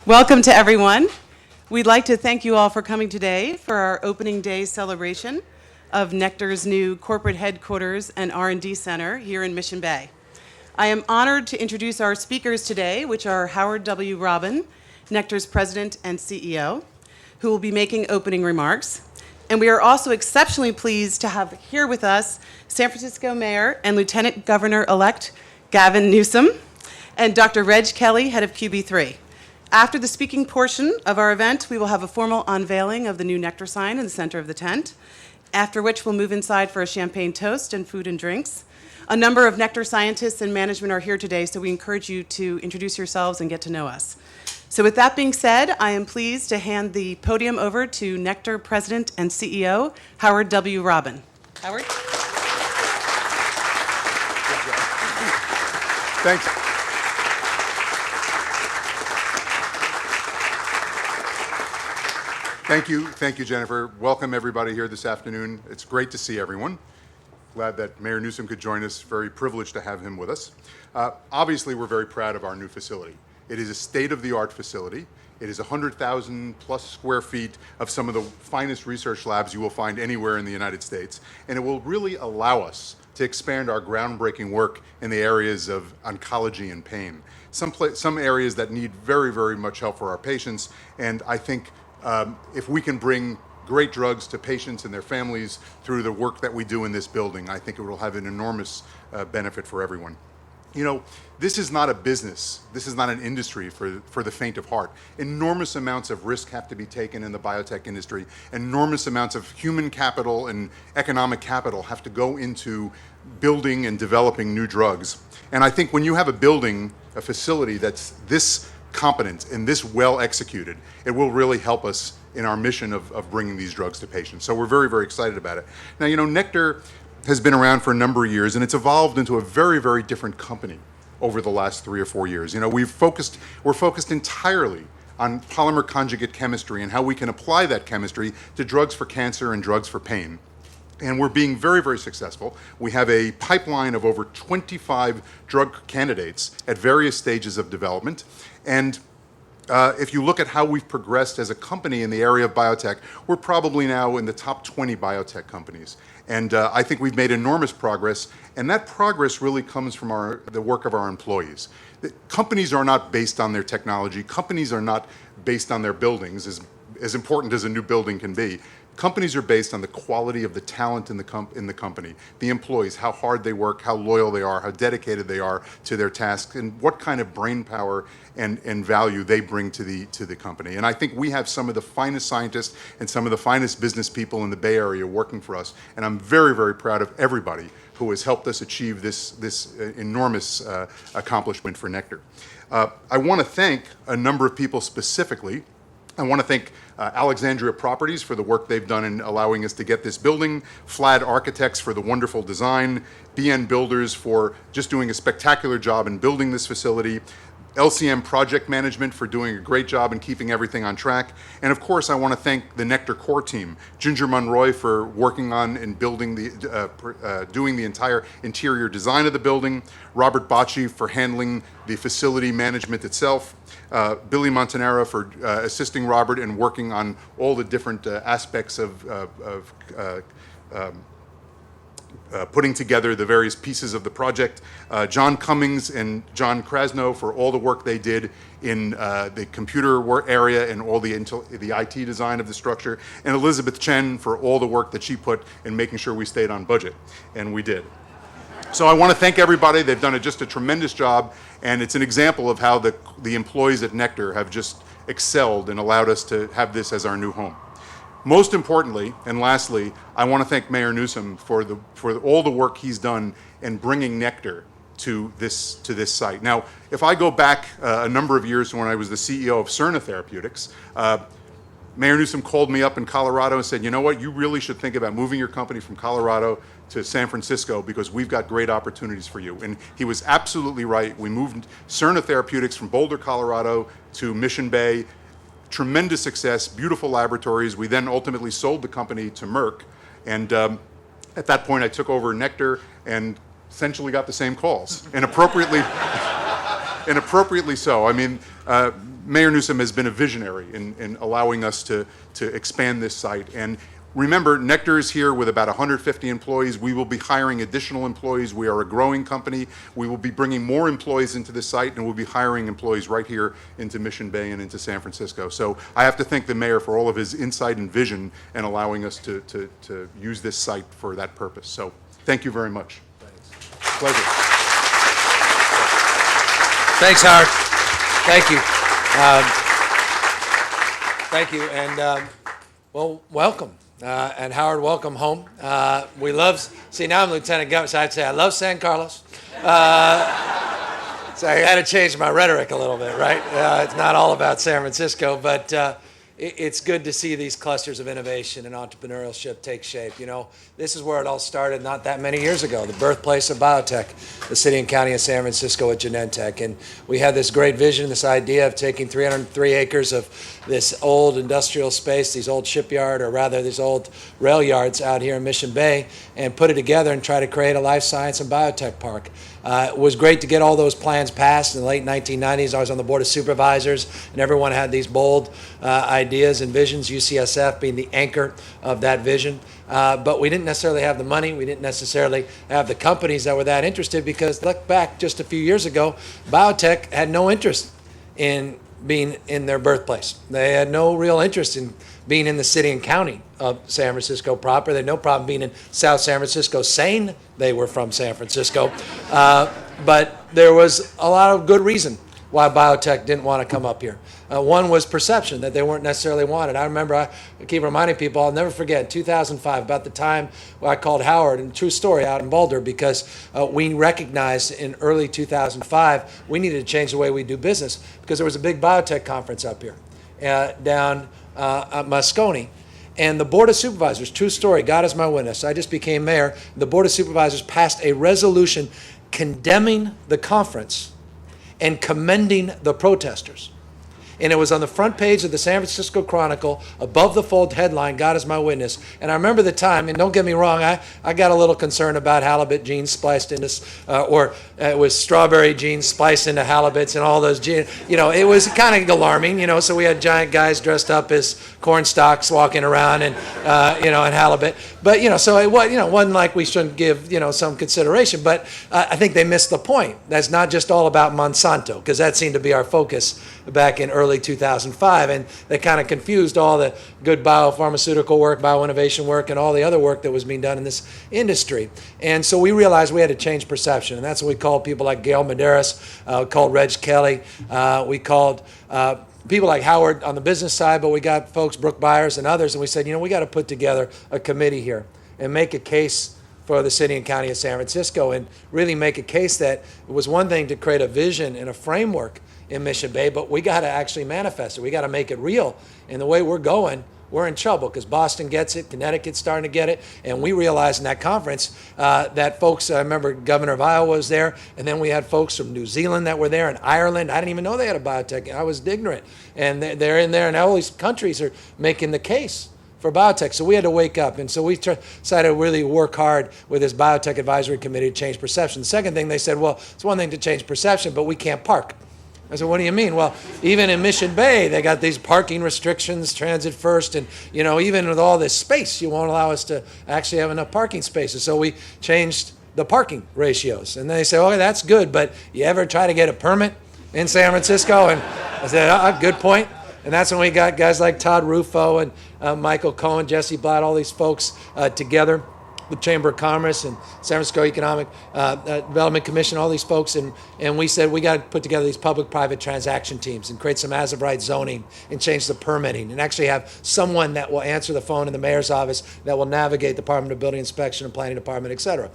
Welcome to everyone. We'd like to thank you all for coming today for our opening day celebration of Nektar's new corporate headquarters and R&D center here in Mission Bay. I am honored to introduce our speakers today, which are Howard W. Robin, Nektar's president and CEO, who will be making opening remarks. And we are also exceptionally pleased to have here with us San Francisco Mayor and Lieutenant Governor-elect Gavin Newsom and Dr. Reg Kelly, head of QB3. After the speaking portion of our event, we will have a formal unveiling of the new Nektar sign in the center of the tent, after which we'll move inside for a champagne toast and food and drinks. A number of Nektar scientists and management are here today, so we encourage you to introduce yourselves and get to know us. So with that being said, I am pleased to hand the podium over to Nektar President and CEO, Howard W. Robin. Howard? Thanks. Thank you, Jennifer. Welcome everybody here this afternoon. It's great to see everyone. Glad that Mayor Newsom could join us. Very privileged to have him with us. Obviously, we're very proud of our new facility. It is a state-of-the-art facility. It is 100,000 plus square feet of some of the finest research labs you will find anywhere in the United States. And it will really allow us to expand our groundbreaking work in the areas of oncology and pain. Some areas that need very, very much help for our patients. And I think if we can bring great drugs to patients and their families through the work that we do in this building, I think it will have an enormous benefit for everyone. You know, this is not a business. This is not an industry for the faint of heart. Enormous amounts of risk have to be taken in the biotech industry. Enormous amounts of human capital and economic capital have to go into building and developing new drugs. And I think when you have a facility that's this competent and this well executed, it will really help us in our mission of bringing these drugs to patients. So we're very, very excited about it. Now, you know, Nektar has been around for a number of years, and it's evolved into a very, very different company over the last 3 or 4 years. You know, we're focused entirely on polymer conjugate chemistry and how we can apply that chemistry to drugs for cancer and drugs for pain. And we're being very, very successful. We have a pipeline of over 25 drug candidates at various stages of development. And if you look at how we've progressed as a company in the area of biotech, we're probably now in the top 20 biotech companies. And I think we've made enormous progress, and that progress really comes from the work of our employees. Companies are not based on their technology. Companies are not based on their buildings, as important as a new building can be. Companies are based on the quality of the talent in the company, the employees, how hard they work, how loyal they are, how dedicated they are to their tasks, and what kind of brain power and value they bring to the company. And I think we have some of the finest scientists and some of the finest business people in the Bay Area working for us. And I'm very, very proud of everybody who has helped us achieve this enormous accomplishment for Nektar. I want to thank a number of people specifically. I want to thank Alexandria Properties for the work they've done in allowing us to get this building, Flad Architects for the wonderful design, BN Builders for just doing a spectacular job in building this facility, LCM Project Management for doing a great job in keeping everything on track. And of course, I want to thank the Nektar core team, Ginger Monroy for working on and building doing the entire interior design of the building, Robert Bocci for handling the facility management itself, Billy Montanaro for assisting Robert and working on all the different aspects of putting together the various pieces of the project, John Cummings and John Krasno for all the work they did in the computer work area and all the IT design of the structure, and Elizabeth Chen for all the work that she put in making sure we stayed on budget, and we did. So I want to thank everybody. They've done just a tremendous job, and it's an example of how the employees at Nektar have just excelled and allowed us to have this as our new home. Most importantly, and lastly, I want to thank Mayor Newsom for all the work he's done in bringing Nektar to this site. Now, if I go back a number of years when I was the CEO of Nektar Therapeutics, Mayor Newsom called me up in Colorado and said, you know what, you really should think about moving your company from Colorado to San Francisco because we've got great opportunities for you. And he was absolutely right. We moved Nektar Therapeutics from Boulder, Colorado to Mission Bay. Tremendous success, beautiful laboratories. We then ultimately sold the company to Merck. And at that point, I took over Nektar and essentially got the same calls. And appropriately, and appropriately so. I mean, Mayor Newsom has been a visionary in allowing us to expand this site. And remember, Nektar is here with about 150 employees. We will be hiring additional employees. We are a growing company. We will be bringing more employees into this site, and we'll be hiring employees right here into Mission Bay and into San Francisco. So I have to thank the mayor for all of his insight and vision and allowing us to use this site for that purpose. So thank you very much. Thanks. Pleasure. Thanks, Howard. Thank you. Thank you, and well, welcome. And Howard, welcome home. We love, see, now I'm Lieutenant Governor, so I'd say I love San Carlos. So I had to change my rhetoric a little bit, right? It's not all about San Francisco, but it's good to see these clusters of innovation and entrepreneurship take shape. You know, this is where it all started not that many years ago, the birthplace of Biotech, the city and county of San Francisco at Genentech. And we had this great vision, this idea of taking 303 acres of this old industrial space, these old shipyard, or rather these old rail yards out here in Mission Bay, and put it together and try to create a life science and biotech park. It was great to get all those plans passed in the late 1990s. I was on the board of supervisors, and everyone had these bold ideas and visions, UCSF being the anchor of that vision. But we didn't necessarily have the money. We didn't necessarily have the companies that were that interested, because look back just a few years ago, Biotech had no interest in being in their birthplace. They had no real interest in being in the city and county of San Francisco proper. They had no problem being in South San Francisco, saying they were from San Francisco. But there was a lot of good reason why Biotech didn't want to come up here. One was perception, that they weren't necessarily wanted. I remember, I keep reminding people, I'll never forget, 2005, about the time I called Howard, and true story, out in Boulder, because we recognized in early 2005 we needed to change the way we do business, because there was a big biotech conference up here down at Moscone. And the Board of Supervisors, true story, God is my witness, I just became mayor, the Board of Supervisors passed a resolution condemning the conference and commending the protesters. And it was on the front page of the San Francisco Chronicle, above the fold headline, God is my witness. And I remember the time, and don't get me wrong, I got a little concerned about halibut genes spliced into, it was strawberry genes spliced into halibuts and all those genes. You know, it was kind of alarming, you know, so we had giant guys dressed up as corn stalks walking around and, you know, and halibut. But, you know, so it was, you know, wasn't like we shouldn't give, you know, some consideration. But I think they missed the point. That's not just all about Monsanto, because that seemed to be our focus back in early 2005, and they kind of confused all the good biopharmaceutical work, bioinnovation work, and all the other work that was being done in this industry. And so we realized we had to change perception, and that's what we called people like Gail Medeiros, called Reg Kelly, we called people like Howard on the business side, but we got folks, Brooke Byers and others, and we said, you know, we got to put together a committee here and make a case for the city and county of San Francisco, and really make a case that it was one thing to create a vision and a framework in Mission Bay, but we got to actually manifest it. We got to make it real. And the way we're going, we're in trouble, because Boston gets it, Connecticut's starting to get it, and we realized in that conference that folks, I remember Governor of Iowa was there, and then we had folks from New Zealand that were there, and Ireland. I didn't even know they had a biotech. I was ignorant. And they're in there, and all these countries are making the case for biotech. So we had to wake up. And so we decided to really work hard with this Biotech Advisory Committee to change perception. The second thing, they said, well, it's one thing to change perception, but we can't park. I said, what do you mean? Well, even in Mission Bay, they got these parking restrictions, transit first, and, you know, even with all this space, you won't allow us to actually have enough parking spaces. So we changed the parking ratios. And then they said, okay, that's good, but you ever try to get a permit in San Francisco? And I said, good point. And that's when we got guys like Todd Rufo and Michael Cohen, Jesse Blatt, all these folks together, the Chamber of Commerce and San Francisco Economic Development Commission, all these folks, and we said we got to put together these public-private transaction teams and create some as-of-right zoning and change the permitting and actually have someone that will answer the phone in the mayor's office that will navigate the Department of Building Inspection and Planning Department, et cetera.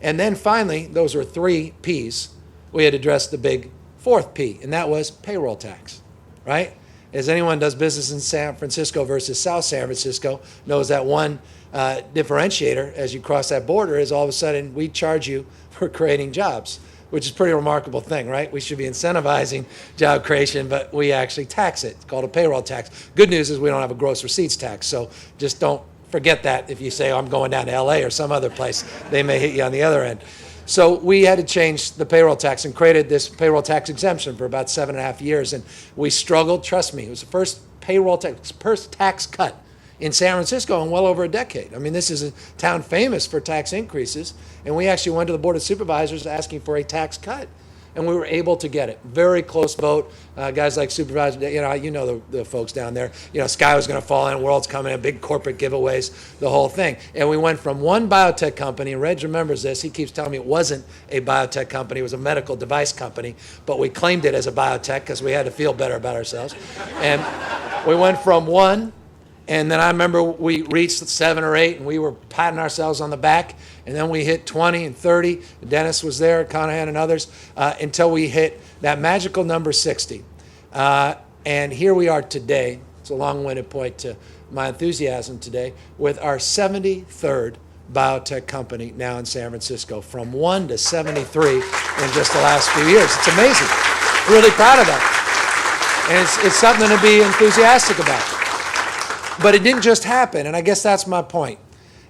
And then finally, those were 3 Ps, we had to address the big 4th P, and that was payroll tax, right? As anyone does business in San Francisco versus South San Francisco knows that one differentiator as you cross that border is all of a sudden we charge you for creating jobs, which is a pretty remarkable thing, right? We should be incentivizing job creation, but we actually tax it. It's called a payroll tax. Good news is we don't have a gross receipts tax, so just don't forget that if you say, oh, I'm going down to LA or some other place. They may hit you on the other end. So we had to change the payroll tax and created this payroll tax exemption for about 7.5 years. And we struggled, trust me, it was the first first tax cut in San Francisco in well over a decade. I mean, this is a town famous for tax increases. And we actually went to the Board of Supervisors asking for a tax cut. And we were able to get it. Very close vote. Guys like Supervisor, you know the folks down there. Sky was going to fall in, world's coming in, big corporate giveaways, the whole thing. And we went from one biotech company, and Reg remembers this, he keeps telling me it wasn't a biotech company, it was a medical device company, but we claimed it as a biotech because we had to feel better about ourselves. And we went from one, and then I remember we reached 7 or 8, and we were patting ourselves on the back, and then we hit 20 and 30. Dennis was there, Conahan and others, until we hit that magical number 60. And here we are today. It's a long-winded point to my enthusiasm today, with our 73rd biotech company now in San Francisco, from 1 to 73 in just the last few years. It's amazing. Really proud of that. And it's something to be enthusiastic about. But it didn't just happen, and I guess that's my point.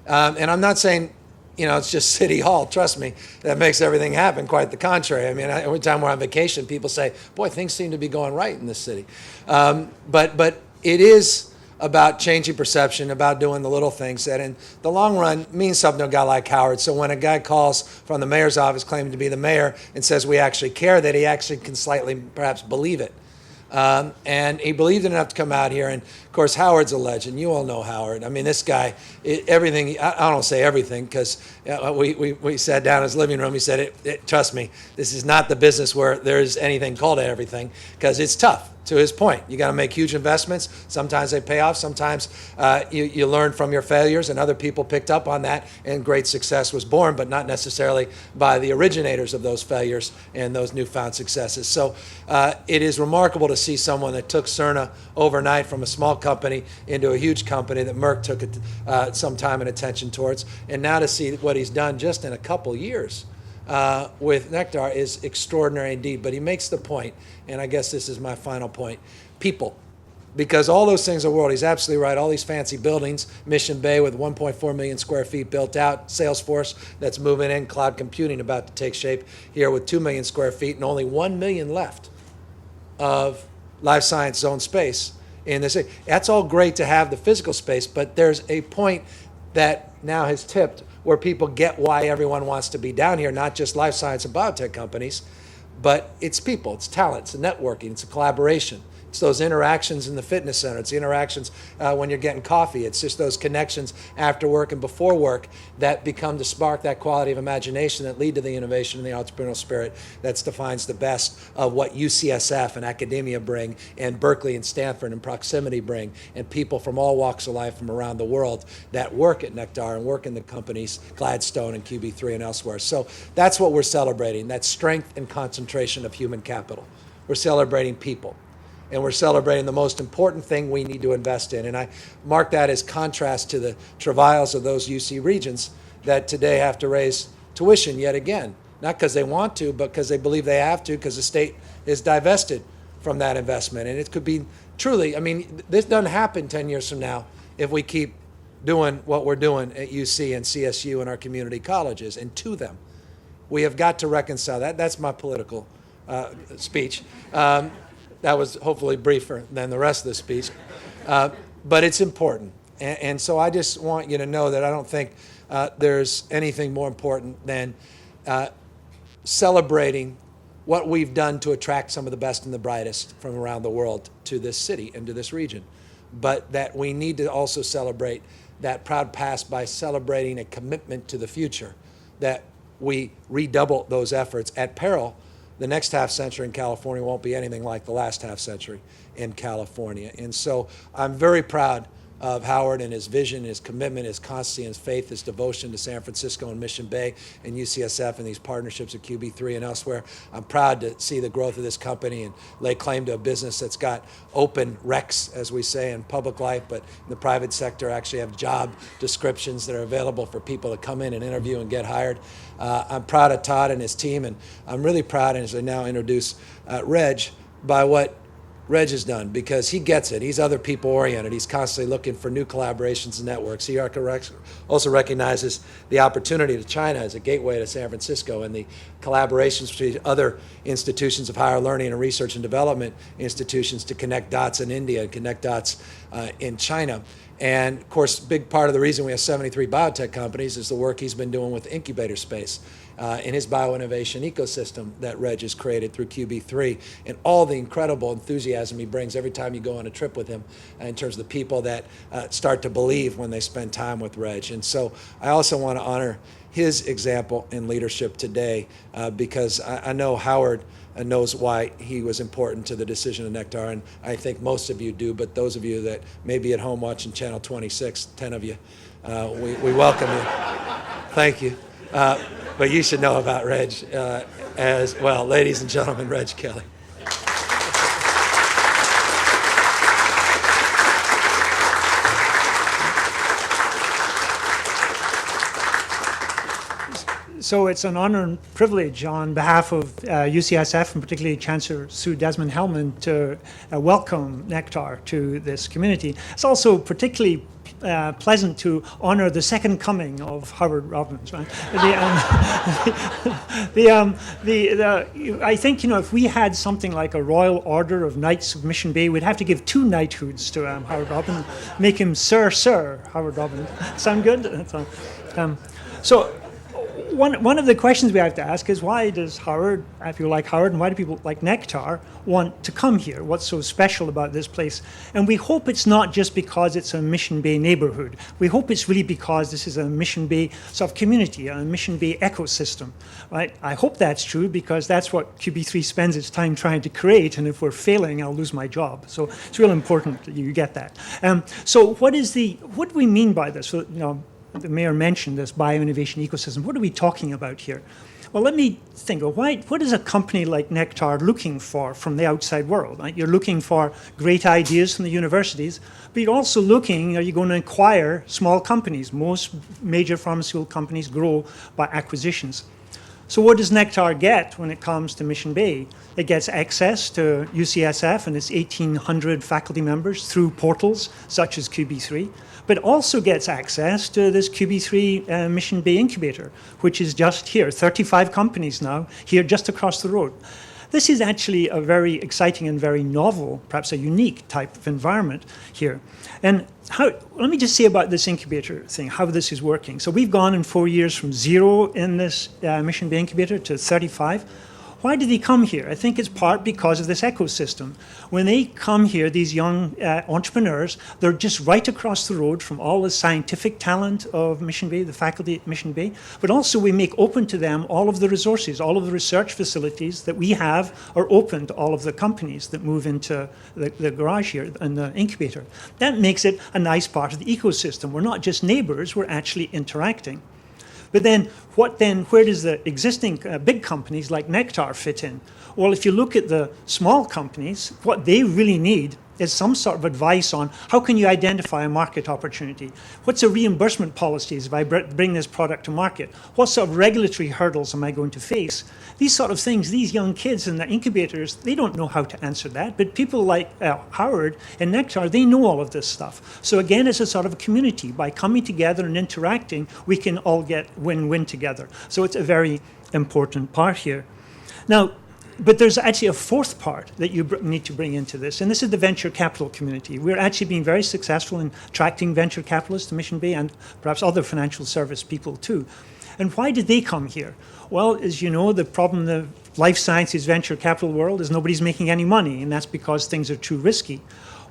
And I'm not saying, it's just City Hall. Trust me, that makes everything happen. Quite the contrary. I mean, every time we're on vacation, people say, boy, things seem to be going right in this city. But it is about changing perception, about doing the little things that in the long run means something to a guy like Howard. So when a guy calls from the mayor's office claiming to be the mayor and says we actually care, that he actually can slightly perhaps believe it. And he believed enough to come out here. And, of course, Howard's a legend. You all know Howard. I mean, this guy, everything, I don't say everything because we sat down in his living room. He said, trust me, this is not the business where there's anything called everything because it's tough. To his point, you got to make huge investments. Sometimes they pay off. Sometimes you learn from your failures, and other people picked up on that, and great success was born, but not necessarily by the originators of those failures and those newfound successes. So it is remarkable to see someone that took Cerna overnight from a small company into a huge company that Merck took some time and attention towards, and now to see what he's done just in a couple years with Nektar is extraordinary indeed. But he makes the point, and I guess this is my final point, people. Because all those things in the world, he's absolutely right, all these fancy buildings, Mission Bay with 1.4 million square feet built out, Salesforce that's moving in, cloud computing about to take shape here with 2 million square feet and only 1 million left of life science zone space in this. That's all great to have the physical space, but there's a point that now has tipped where people get why everyone wants to be down here, not just life science and biotech companies, but it's people, it's talent, it's networking, it's a collaboration. It's those interactions in the fitness center. It's the interactions when you're getting coffee. It's just those connections after work and before work that become to spark that quality of imagination that lead to the innovation and the entrepreneurial spirit that defines the best of what UCSF and academia bring, and Berkeley and Stanford and proximity bring, and people from all walks of life from around the world that work at Nektar and work in the companies Gladstone and QB3 and elsewhere. So that's what we're celebrating, that strength and concentration of human capital. We're celebrating people. And we're celebrating the most important thing we need to invest in. And I mark that as contrast to the travails of those UC regions that today have to raise tuition yet again. Not because they want to, but because they believe they have to, because the state is divested from that investment. And it could be truly, I mean, this doesn't happen 10 years from now if we keep doing what we're doing at UC and CSU and our community colleges and to them. We have got to reconcile that. That's my political speech. That was hopefully briefer than the rest of the speech. But it's important. And so I just want you to know that I don't think there's anything more important than celebrating what we've done to attract some of the best and the brightest from around the world to this city and to this region. But that we need to also celebrate that proud past by celebrating a commitment to the future, that we redouble those efforts at peril. The next half century in California won't be anything like the last half century in California. And so I'm very proud of Howard and his vision, his commitment, his constancy, his faith, his devotion to San Francisco and Mission Bay and UCSF and these partnerships at QB3 and elsewhere. I'm proud to see the growth of this company and lay claim to a business that's got open recs, as we say, in public life, but in the private sector actually have job descriptions that are available for people to come in and interview and get hired. I'm proud of Todd and his team, and I'm really proud, as I now introduce Reg, by what Reg has done, because he gets it. He's other people oriented. He's constantly looking for new collaborations and networks. He also recognizes the opportunity to China as a gateway to San Francisco, and the collaborations between other institutions of higher learning and research and development institutions to connect dots in India and connect dots in China. And of course, a big part of the reason we have 73 biotech companies is the work he's been doing with the incubator space in his bioinnovation ecosystem that Reg has created through QB3, and all the incredible enthusiasm he brings every time you go on a trip with him in terms of the people that start to believe when they spend time with Reg. And so I also want to honor his example in leadership today because I know Howard knows why he was important to the decision of Nektar, and I think most of you do, but those of you that may be at home watching Channel 26, 10 of you, we welcome you. Thank you. But you should know about Reg as well. Ladies and gentlemen, Reg Kelly. So it's an honor and privilege on behalf of UCSF and particularly Chancellor Sue Desmond-Hellmann to welcome Nektar to this community. It's also particularly pleasant to honor the second coming of Howard Robbins, right? I think, if we had something like a Royal Order of Knights of Mission Bay, we'd have to give 2 knighthoods to Howard Robbins, make him Sir Howard Robbins. Sound good? So one of the questions we have to ask is, why does Howard, people like Howard, and why do people like Nektar want to come here? What's so special about this place? And we hope it's not just because it's a Mission Bay neighborhood. We hope it's really because this is a Mission Bay sort of community, a Mission Bay ecosystem, right? I hope that's true because that's what QB3 spends its time trying to create, and if we're failing, I'll lose my job. So it's real important that you get that. So what do we mean by this? So, the mayor mentioned this bioinnovation ecosystem. What are we talking about here? Well, let me think. What is a company like Nektar looking for from the outside world? Right? You're looking for great ideas from the universities, but you're also looking, are you going to acquire small companies? Most major pharmaceutical companies grow by acquisitions. So what does Nektar get when it comes to Mission Bay? It gets access to UCSF and its 1,800 faculty members through portals such as QB3, but also gets access to this QB3 Mission Bay incubator, which is just here, 35 companies now, here just across the road. This is actually a very exciting and very novel, perhaps a unique type of environment here. And let me just say about this incubator thing, how this is working. So we've gone in 4 years from 0 in this Mission Bay incubator to 35. Why do they come here? I think it's part because of this ecosystem. When they come here, these young entrepreneurs, they're just right across the road from all the scientific talent of Mission Bay, the faculty at Mission Bay, but also we make open to them all of the resources, all of the research facilities that we have are open to all of the companies that move into the garage here and the incubator. That makes it a nice part of the ecosystem. We're not just neighbors, we're actually interacting. But then, where does the existing big companies like Nektar fit in? Well, if you look at the small companies, what they really need is some sort of advice on how can you identify a market opportunity? What's the reimbursement policies if I bring this product to market? What sort of regulatory hurdles am I going to face? These sort of things, these young kids in the incubators, they don't know how to answer that, but people like Howard and Nektar, they know all of this stuff. So again, it's a sort of a community. By coming together and interacting, we can all get win-win together. So it's a very important part here. Now, but there's actually a fourth part that you need to bring into this, and this is the venture capital community. We're actually being very successful in attracting venture capitalists to Mission Bay and perhaps other financial service people too. And why did they come here? Well, as you know, the problem in the life sciences venture capital world is nobody's making any money, and that's because things are too risky.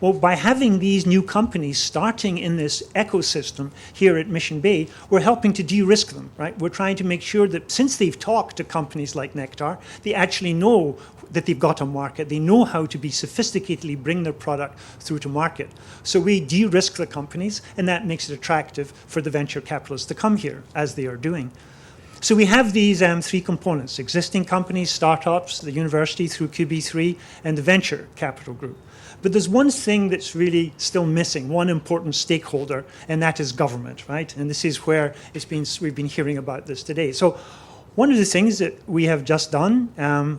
Well, by having these new companies starting in this ecosystem here at Mission Bay, we're helping to de-risk them, right? We're trying to make sure that since they've talked to companies like Nektar, they actually know that they've got a market. They know how to be sophisticatedly bring their product through to market. So we de-risk the companies, and that makes it attractive for the venture capitalists to come here, as they are doing. So we have these 3 components: existing companies, startups, the university through QB3, and the venture capital group. But there's one thing that's really still missing, one important stakeholder, and that is government, right? And this is where we've been hearing about this today. So One of the things that we have just done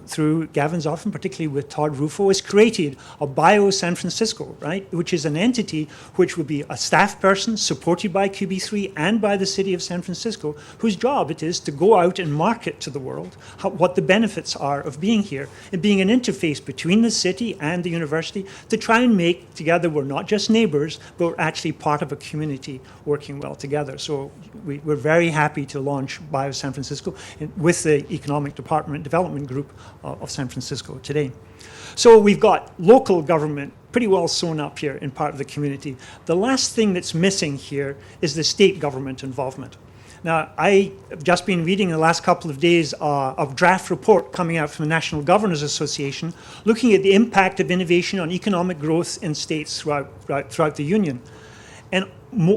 through Gavin's office, particularly with Todd Rufo, is created a Bio San Francisco, right, which is an entity which would be a staff person supported by QB3 and by the city of San Francisco, whose job it is to go out and market to the world what the benefits are of being here and being an interface between the city and the university to try and make together we're not just neighbors, but we're actually part of a community working well together. So we're very happy to launch Bio San Francisco with the Economic Development Group of San Francisco today. So we've got local government pretty well sewn up here in part of the community. The last thing that's missing here is the state government involvement. Now, I have just been reading the last couple of days a draft report coming out from the National Governors Association looking at the impact of innovation on economic growth in states throughout the Union. And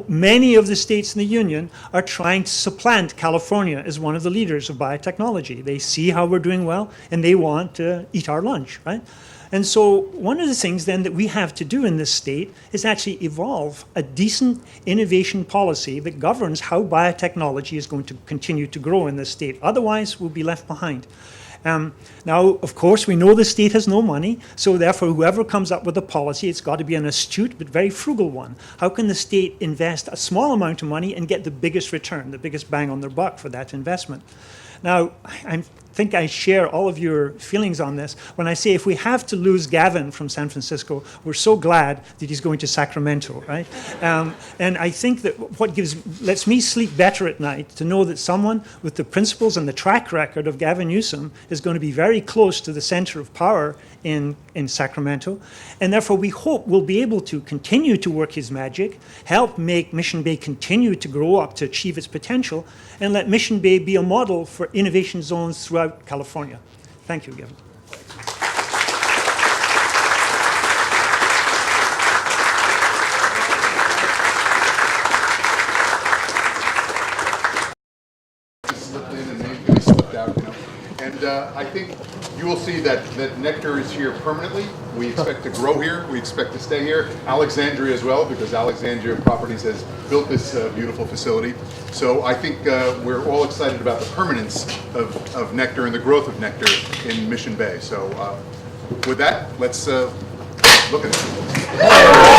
many of the states in the Union are trying to supplant California as one of the leaders of biotechnology. They see how we're doing well, and they want to eat our lunch, right? And so one of the things then that we have to do in this state is actually evolve a decent innovation policy that governs how biotechnology is going to continue to grow in this state. Otherwise, we'll be left behind. Now, of course, we know the state has no money, so therefore whoever comes up with a policy, it's got to be an astute but very frugal one. How can the state invest a small amount of money and get the biggest return, the biggest bang on their buck for that investment? Now, I think I share all of your feelings on this when I say if we have to lose Gavin from San Francisco, we're so glad that he's going to Sacramento, right? And I think that what lets me sleep better at night to know that someone with the principles and the track record of Gavin Newsom is going to be very close to the center of power in Sacramento. And therefore, we hope we'll be able to continue to work his magic, help make Mission Bay continue to grow up to achieve its potential, and let Mission Bay be a model for innovation zones throughout California. Thank you, Gavin. Slipped in and maybe slipped out, you know. And I think you will see that Nektar is here permanently. We expect to grow here. We expect to stay here. Alexandria as well, because Alexandria Properties has built this beautiful facility. So I think we're all excited about the permanence of Nektar and the growth of Nektar in Mission Bay. So with that, let's look at it.